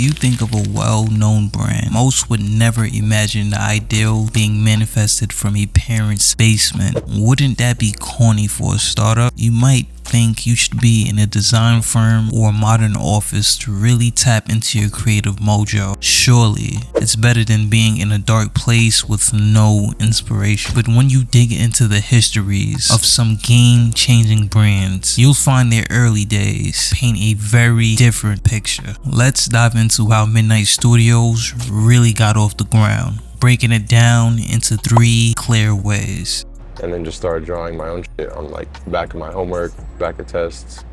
you think of a well-known brand, most would never imagine the ideal being manifested from a parent's basement. Wouldn't that be corny for a startup? You might think you should be in a design firm or a modern office to really tap into your creative mojo. Surely, it's better than being in a dark place with no inspiration. But when you dig into the histories of some game-changing brands, you'll find their early days paint a very different picture. Let's dive into how Midnight Studios really got off the ground, breaking it down into 3 clear ways. And then just started drawing my own shit on like back of my homework, back of tests,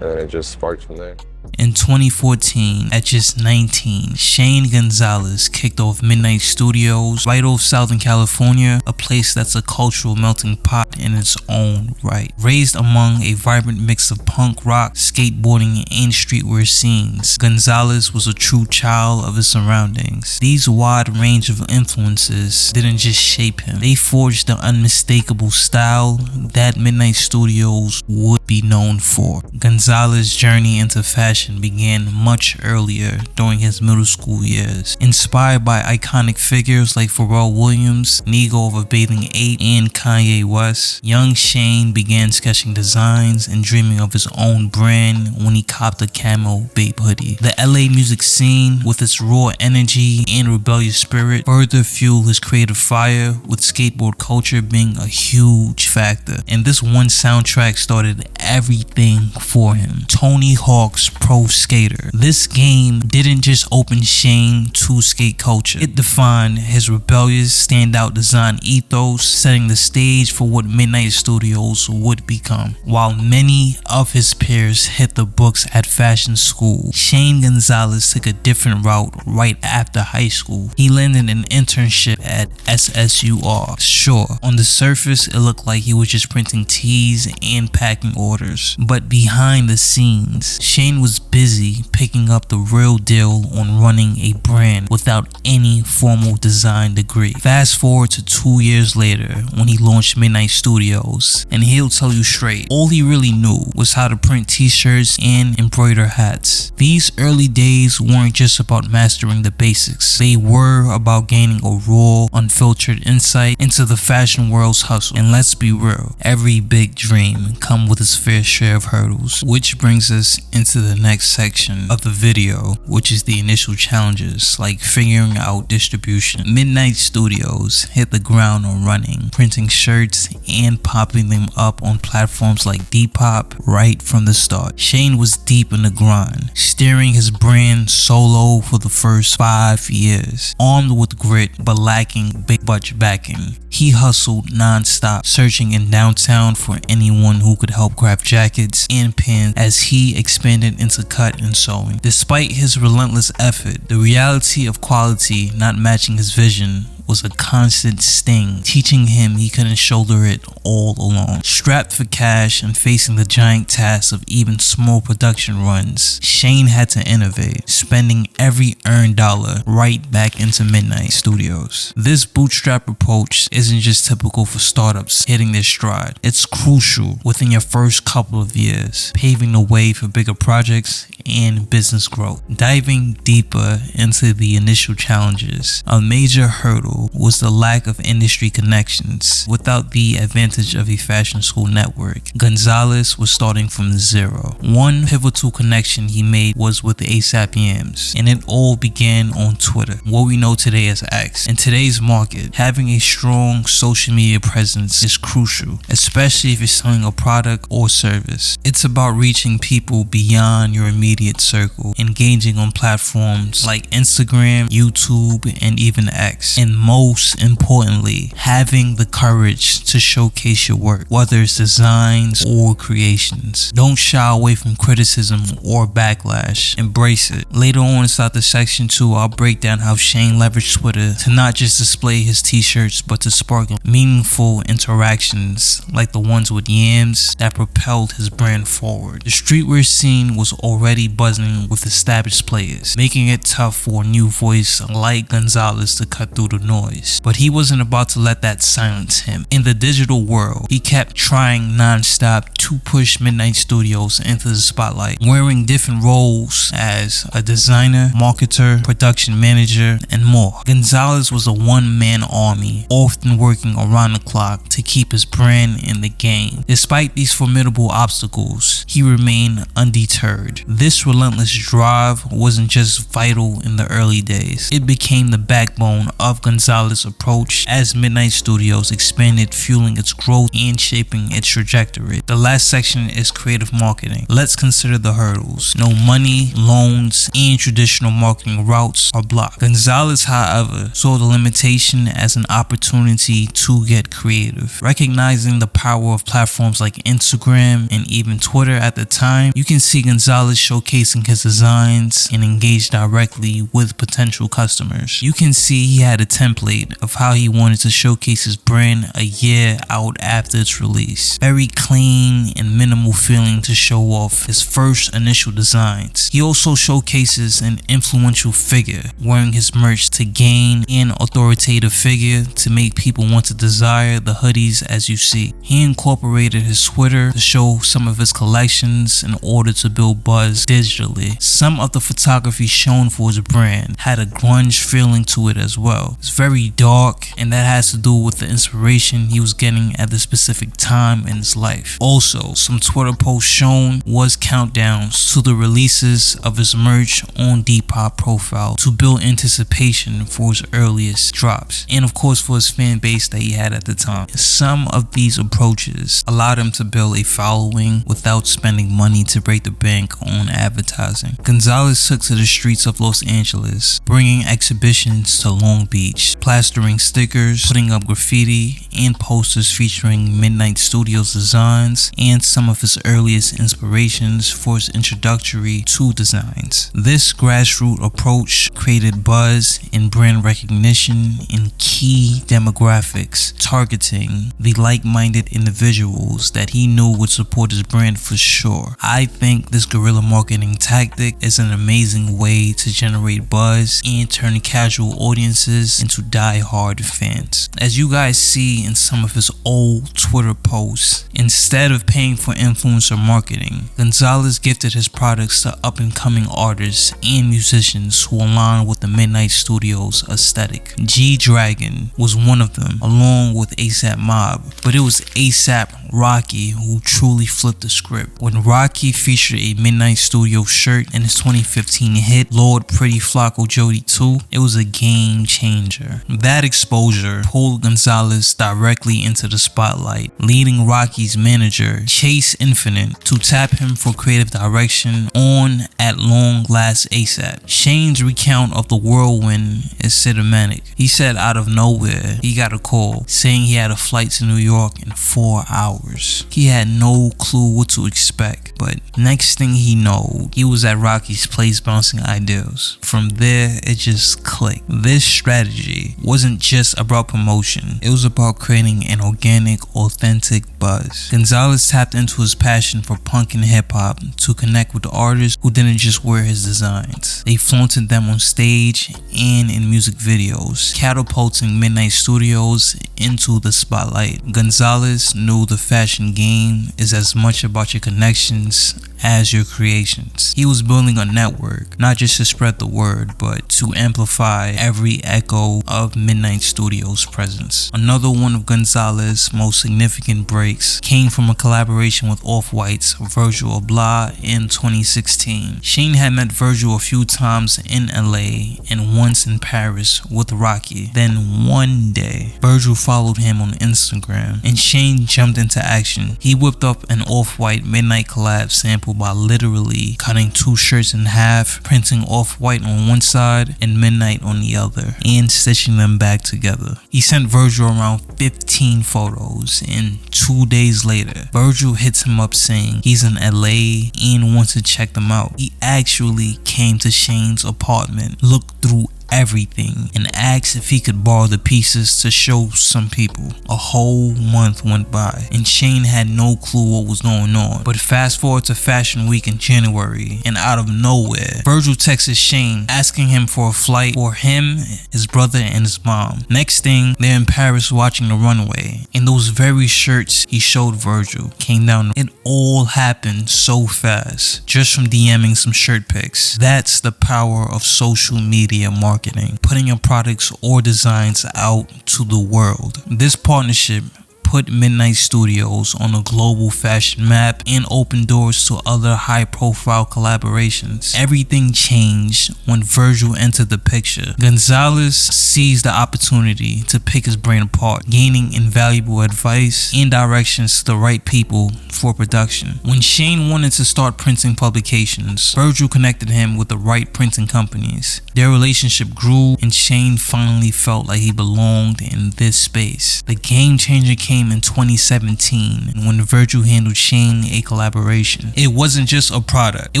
and then it just sparked from there. In 2014, at just 19, Shane Gonzales kicked off Midnight Studios right off Southern California, a place that's a cultural melting pot in its own right. Raised among a vibrant mix of punk rock, skateboarding, and streetwear scenes, Gonzales was a true child of his surroundings. These wide range of influences didn't just shape him, they forged the unmistakable style that Midnight Studios would be known for. Gonzales' journey into fashion began much earlier during his middle school years. Inspired by iconic figures like Pharrell Williams, Nego of a Bathing Ape, and Kanye West, young Shane began sketching designs and dreaming of his own brand when he copped a camo Bape hoodie. The LA music scene, with its raw energy and rebellious spirit, further fueled his creative fire, with skateboard culture being a huge factor. And this one soundtrack started everything for him. Tony Hawk's Pro Skater. This game didn't just open Shane to skate culture. It defined his rebellious, standout design ethos, setting the stage for what Midnight Studios would become. While many of his peers hit the books at fashion school, Shane Gonzales took a different route right after high school. He landed an internship at SSUR. Sure, on the surface it looked like he was just printing tees and packing orders, but behind the scenes, Shane was busy picking up the real deal on running a brand without any formal design degree. Fast forward to 2 years later when he launched Midnight Studios, and he'll tell you straight, all he really knew was how to print t-shirts and embroider hats. These early days weren't just about mastering the basics, they were about gaining a raw, unfiltered insight into the fashion world's hustle. And let's be real, every big dream comes with its fair share of hurdles, which brings us into the next section of the video, which is the initial challenges, like figuring out distribution. Midnight Studios hit the ground running, printing shirts and popping them up on platforms like Depop right from the start. Shane was deep in the grind, steering his brand solo for the first 5 years. Armed with grit but lacking big budget backing, he hustled non-stop, searching in downtown for anyone who could help craft jackets and pins as he expanded into cut and sewing. Despite his relentless effort, the reality of quality not matching his vision was a constant sting, teaching him he couldn't shoulder it all alone. Strapped for cash and facing the giant task of even small production runs, Shane had to innovate, spending every earned dollar right back into Midnight Studios. This bootstrap approach isn't just typical for startups hitting their stride. It's crucial within your first couple of years, paving the way for bigger projects and business growth. Diving deeper into the initial challenges, a major hurdle was the lack of industry connections. Without the advantage of a fashion school network, Gonzales was starting from zero. One pivotal connection he made was with the ASAP Yams, and it all began on Twitter, what we know today as X. In today's market, having a strong social media presence is crucial, especially if you're selling a product or service. It's about reaching people beyond your immediate circle, engaging on platforms like Instagram, YouTube, and even X. And most importantly, having the courage to showcase your work, whether it's designs or creations. Don't shy away from criticism or backlash. Embrace it. Later on inside the section 2, I'll break down how Shane leveraged Twitter to not just display his t-shirts, but to spark meaningful interactions like the ones with Yams that propelled his brand forward. The streetwear scene was already buzzing with established players, making it tough for a new voice like Gonzales to cut through the noise. noise. But he wasn't about to let that silence him. In the digital world, he kept trying non-stop to push Midnight Studios into the spotlight, wearing different roles as a designer, marketer, production manager, and more. Gonzales was a one-man army, often working around the clock to keep his brand in the game. Despite these formidable obstacles, he remained undeterred. This relentless drive wasn't just vital in the early days. It became the backbone of Gonzales' approach as Midnight Studios expanded, fueling its growth and shaping its trajectory. The last section is creative marketing. Let's consider the hurdles. No money, loans, and traditional marketing routes are blocked. Gonzales, however, saw the limitation as an opportunity to get creative. Recognizing the power of platforms like Instagram and even Twitter at the time, you can see Gonzales showcasing his designs and engage directly with potential customers. You can see he had a template of how he wanted to showcase his brand a year out after its release. Very clean and minimal feeling to show off his first initial designs. He also showcases an influential figure wearing his merch to gain an authoritative figure to make people want to desire the hoodies as you see. He incorporated his Twitter to show some of his collections in order to build buzz digitally. Some of the photography shown for his brand had a grunge feeling to it as well. It's very dark, and that has to do with the inspiration he was getting at the specific time in his life. Also, some Twitter posts shown was countdowns to the releases of his merch on Depop profile to build anticipation for his earliest drops, and of course for his fan base that he had at the time. Some of these approaches allowed him to build a following without spending money to break the bank on advertising. Gonzales took to the streets of Los Angeles, bringing exhibitions to Long Beach, plastering stickers, putting up graffiti, and posters featuring Midnight Studios designs and some of his earliest inspirations for his introductory to designs. This grassroots approach created buzz and brand recognition in key demographics, targeting the like-minded individuals that he knew would support his brand for sure. I think this guerrilla marketing tactic is an amazing way to generate buzz and turn casual audiences into die-hard fans. As you guys see in some of his old Twitter posts, instead of paying for influencer marketing, Gonzales gifted his products to up-and-coming artists and musicians who align with the Midnight Studios aesthetic. G-Dragon was one of them, along with ASAP Mob, but it was ASAP Rocky who truly flipped the script. When Rocky featured a Midnight Studio shirt in his 2015 hit Lord Pretty Flocko Jody 2, it was a game changer. That exposure pulled Gonzales directly into the spotlight, leading Rocky's manager Chase Infinite to tap him for creative direction on At Long Last ASAP. Shane's recount of the whirlwind is cinematic. He said out of nowhere he got a call saying he had a flight to New York in 4 hours. He had no clue what to expect, but next thing he know, he was at Rocky's place bouncing ideas. From there, it just clicked. This strategy wasn't just about promotion, it was about creating an organic, authentic buzz. Gonzales tapped into his passion for punk and hip-hop to connect with artists who didn't just wear his designs. They flaunted them on stage and in music videos, catapulting Midnight Studios into the spotlight. Gonzales knew the fashion game is as much about your connections as your creations. He was building a network, not just to spread the word, but to amplify every echo of Midnight Studios' presence. Another one of Gonzales' most significant breaks came from a collaboration with Off-White's Virgil Abloh in 2016. Shane had met Virgil a few times in LA and once in Paris with Rocky. Then one day, Virgil followed him on Instagram and Shane jumped into action. He whipped up an Off-White Midnight collab sample by literally cutting 2 shirts in half, printing Off-White on one side and Midnight on the other, and stitching them back together. He sent Virgil around 15 photos, and 2 days later, Virgil hits him up saying he's in LA and wants to check them out. He actually came to Shane's apartment, looked through everything and asked if he could borrow the pieces to show some people. A whole month went by and Shane had no clue what was going on. But fast forward to Fashion Week in January, and out of nowhere, Virgil texted Shane asking him for a flight for him, his brother, and his mom. Next thing, they're in Paris watching the runway, and those very shirts he showed Virgil came down. It all happened so fast, just from DMing some shirt pics. That's the power of social media marketing, putting your products or designs out to the world. This partnership put Midnight Studios on a global fashion map and opened doors to other high-profile collaborations. Everything changed when Virgil entered the picture. Gonzales seized the opportunity to pick his brain apart, gaining invaluable advice and directions to the right people for production. When Shane wanted to start printing publications, Virgil connected him with the right printing companies. Their relationship grew and Shane finally felt like he belonged in this space. The game changer came in 2017 when Virgil handled Shane a collaboration. It wasn't just a product, it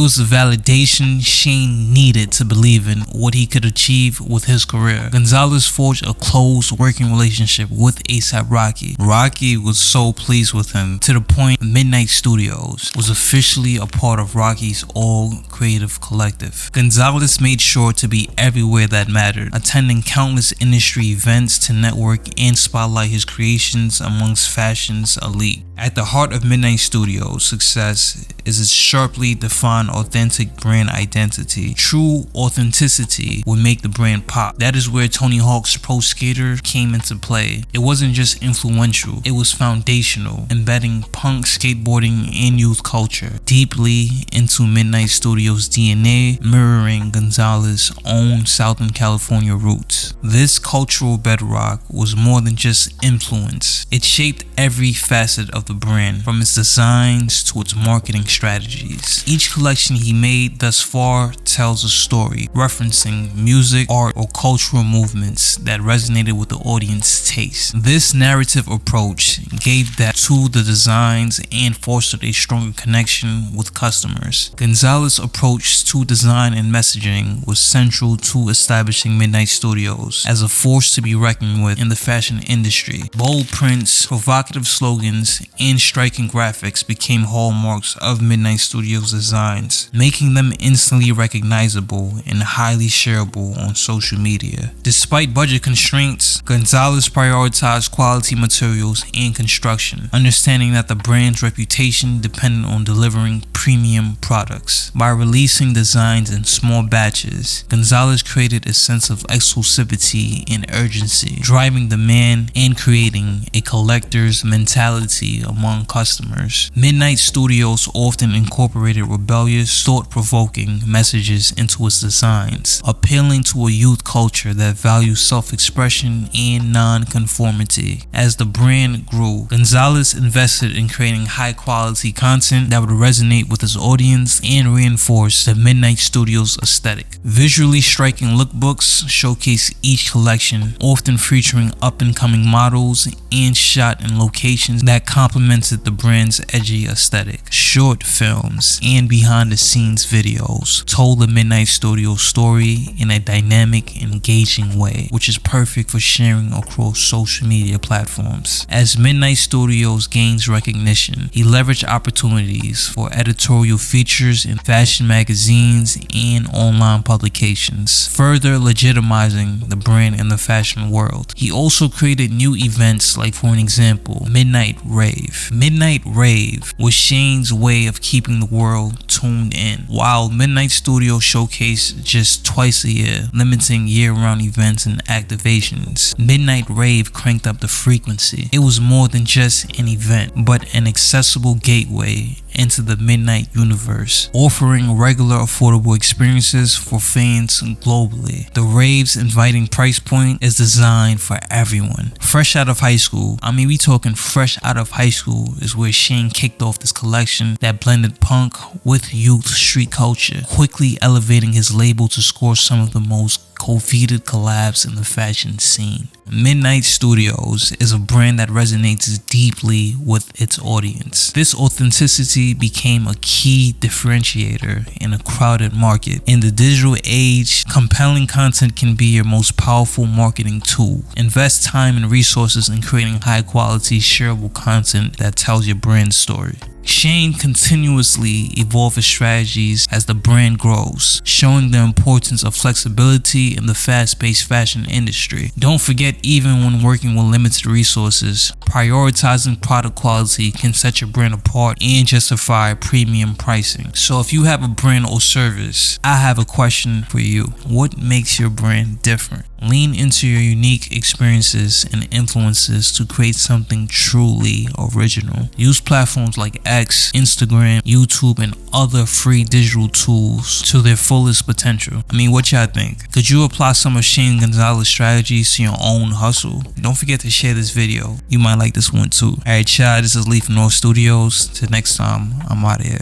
was the validation Shane needed to believe in what he could achieve with his career. Gonzales forged a close working relationship with ASAP Rocky. Rocky was so pleased with him to the point Midnight Studios was officially a part of Rocky's all creative collective. Gonzales made sure to be everywhere that mattered, attending countless industry events to network and spotlight his creations amongst fashion's elite. At the heart of Midnight Studios' success is its sharply defined authentic brand identity. True authenticity would make the brand pop. That is where Tony Hawk's Pro Skater came into play. It wasn't just influential, it was foundational, embedding punk, skateboarding, and youth culture deeply into Midnight Studios' DNA, mirroring Gonzales' own Southern California roots. This cultural bedrock was more than just influence. It shaped every facet of the brand, from its designs to its marketing strategies. Each collection he made thus far tells a story, referencing music, art, or cultural movements that resonated with the audience's taste. This narrative approach gave depth to the designs and fostered a stronger connection with customers. Gonzales' approach to design and messaging was central to establishing Midnight Studios as a force to be reckoned with in the fashion industry. Bold prints, provocative slogans, and striking graphics became hallmarks of Midnight Studios' designs, making them instantly recognizable and highly shareable on social media. Despite budget constraints, Gonzales prioritized quality materials and construction, understanding that the brand's reputation depended on delivering premium products. By releasing designs in small batches, Gonzales created a sense of exclusivity and urgency, driving demand and creating a collector's mentality among customers. Midnight Studios often incorporated rebellious, thought-provoking messages into its designs, appealing to a youth culture that values self-expression and non-conformity. As the brand grew, Gonzales invested in creating high-quality content that would resonate with his audience and reinforce the Midnight Studios aesthetic. Visually striking lookbooks showcase each collection, often featuring up-and-coming models and shot in locations that complemented the brand's edgy aesthetic. Short films and behind-the-scenes videos told the Midnight Studios story in a dynamic, engaging way, which is perfect for sharing across social media platforms. As Midnight Studios gains recognition, he leveraged opportunities for editorial features in fashion magazines and online publications, further legitimizing the brand in the fashion world. He also created new events like, for an example, Midnight Rave. Midnight Rave was Shane's way of keeping the world tuned in, while Midnight Studios showcased just twice a year, limiting year-round events and activations. Midnight Rave cranked up the frequency. It was more than just an event, but an accessible gateway into the Midnight universe, offering regular affordable experiences for fans globally. The rave's inviting price point is designed for everyone. Fresh out of high school, we talking fresh out of high school, is where Shane kicked off this collection that blended punk with youth street culture, quickly elevating his label to score some of the most coveted collabs in the fashion scene. Midnight Studios is a brand that resonates deeply with its audience. This authenticity became a key differentiator in a crowded market. In the digital age, compelling content can be your most powerful marketing tool. Invest time and resources in creating high quality, shareable content that tells your brand story. Shane continuously evolves his strategies as the brand grows, showing the importance of flexibility in the fast-paced fashion industry. Don't forget, even when working with limited resources, prioritizing product quality can set your brand apart and justify premium pricing. So if you have a brand or service, I have a question for you. What makes your brand different? Lean into your unique experiences and influences to create something truly original. Use platforms like X, Instagram, YouTube, and other free digital tools to their fullest potential. I mean, what y'all think? Could you apply some of Shane Gonzales' strategies to your own hustle? Don't forget to share this video. You might like this one too. Alright y'all, this is Lee from North Studios. Till next time, I'm out of here.